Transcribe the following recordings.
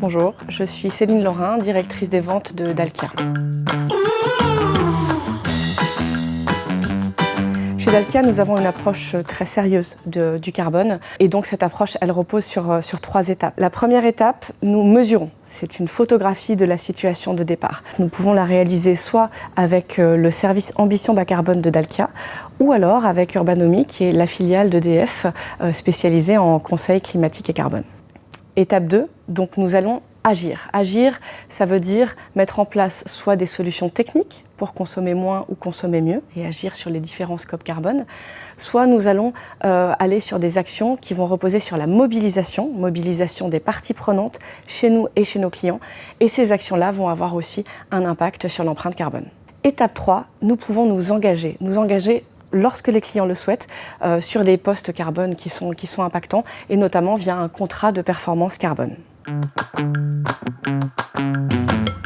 Bonjour, je suis Céline Laurin, directrice des ventes de Dalkia. Chez Dalkia, nous avons une approche très sérieuse du carbone et donc cette approche, elle repose sur 3 étapes. La première étape, nous mesurons. C'est une photographie de la situation de départ. Nous pouvons la réaliser soit avec le service Ambition Bas Carbone de Dalkia ou alors avec Urbanomy, qui est la filiale d'EDF spécialisée en conseil climatique et carbone. Étape 2, donc nous allons agir. Agir, ça veut dire mettre en place soit des solutions techniques pour consommer moins ou consommer mieux et agir sur les différents scopes carbone, soit nous allons aller sur des actions qui vont reposer sur la mobilisation des parties prenantes chez nous et chez nos clients. Et ces actions-là vont avoir aussi un impact sur l'empreinte carbone. Étape 3, nous pouvons nous engager lorsque les clients le souhaitent, sur des postes carbone qui sont impactants, et notamment via un contrat de performance carbone.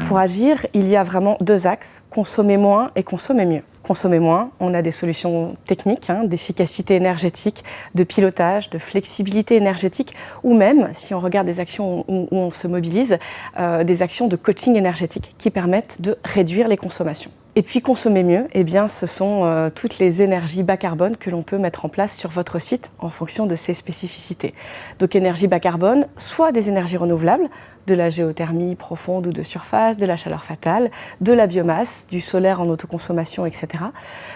Pour agir, il y a vraiment 2 axes, consommer moins et consommer mieux. Consommer moins, on a des solutions techniques, d'efficacité énergétique, de pilotage, de flexibilité énergétique, ou même, si on regarde des actions où on se mobilise, des actions de coaching énergétique qui permettent de réduire les consommations. Et puis consommer mieux, ce sont toutes les énergies bas carbone que l'on peut mettre en place sur votre site en fonction de ses spécificités. Donc énergie bas carbone, soit des énergies renouvelables, de la géothermie profonde ou de surface, de la chaleur fatale, de la biomasse, du solaire en autoconsommation, etc.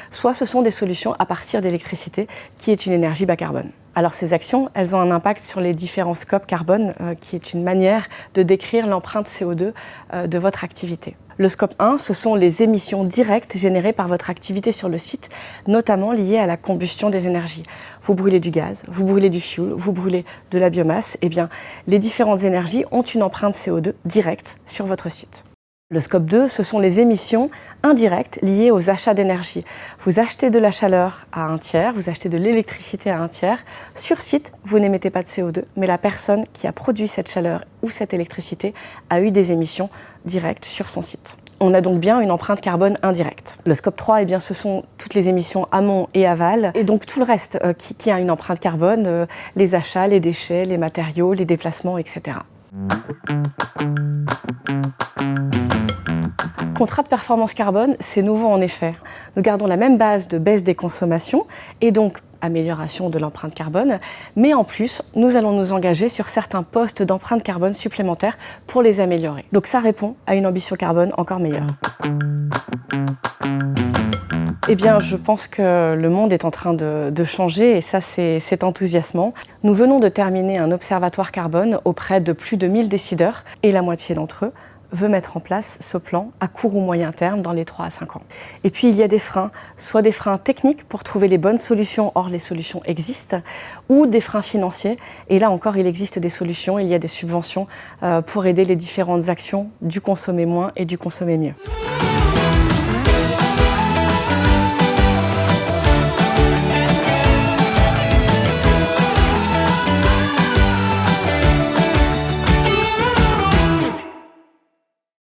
Soit ce sont des solutions à partir d'électricité, qui est une énergie bas carbone. Alors ces actions, elles ont un impact sur les différents scopes carbone, qui est une manière de décrire l'empreinte CO2 de votre activité. Le scope 1, ce sont les émissions directes générées par votre activité sur le site, notamment liées à la combustion des énergies. Vous brûlez du gaz, vous brûlez du fioul, vous brûlez de la biomasse, les différentes énergies ont une empreinte CO2 directe sur votre site. Le scope 2, ce sont les émissions indirectes liées aux achats d'énergie. Vous achetez de la chaleur à un tiers, vous achetez de l'électricité à un tiers. Sur site, vous n'émettez pas de CO2, mais la personne qui a produit cette chaleur ou cette électricité a eu des émissions directes sur son site. On a donc bien une empreinte carbone indirecte. Le scope 3, ce sont toutes les émissions amont et aval, et donc tout le reste qui a une empreinte carbone, les achats, les déchets, les matériaux, les déplacements, etc. Contrat de performance carbone, c'est nouveau en effet. Nous gardons la même base de baisse des consommations et donc amélioration de l'empreinte carbone, mais en plus, nous allons nous engager sur certains postes d'empreinte carbone supplémentaires pour les améliorer. Donc ça répond à une ambition carbone encore meilleure. Je pense que le monde est en train de changer et ça, c'est enthousiasmant. Nous venons de terminer un observatoire carbone auprès de plus de 1000 décideurs et la moitié d'entre eux veut mettre en place ce plan à court ou moyen terme dans les 3 à 5 ans. Et puis il y a des freins, soit des freins techniques pour trouver les bonnes solutions, or les solutions existent, ou des freins financiers. Et là encore, il existe des solutions, il y a des subventions pour aider les différentes actions du consommer moins et du consommer mieux.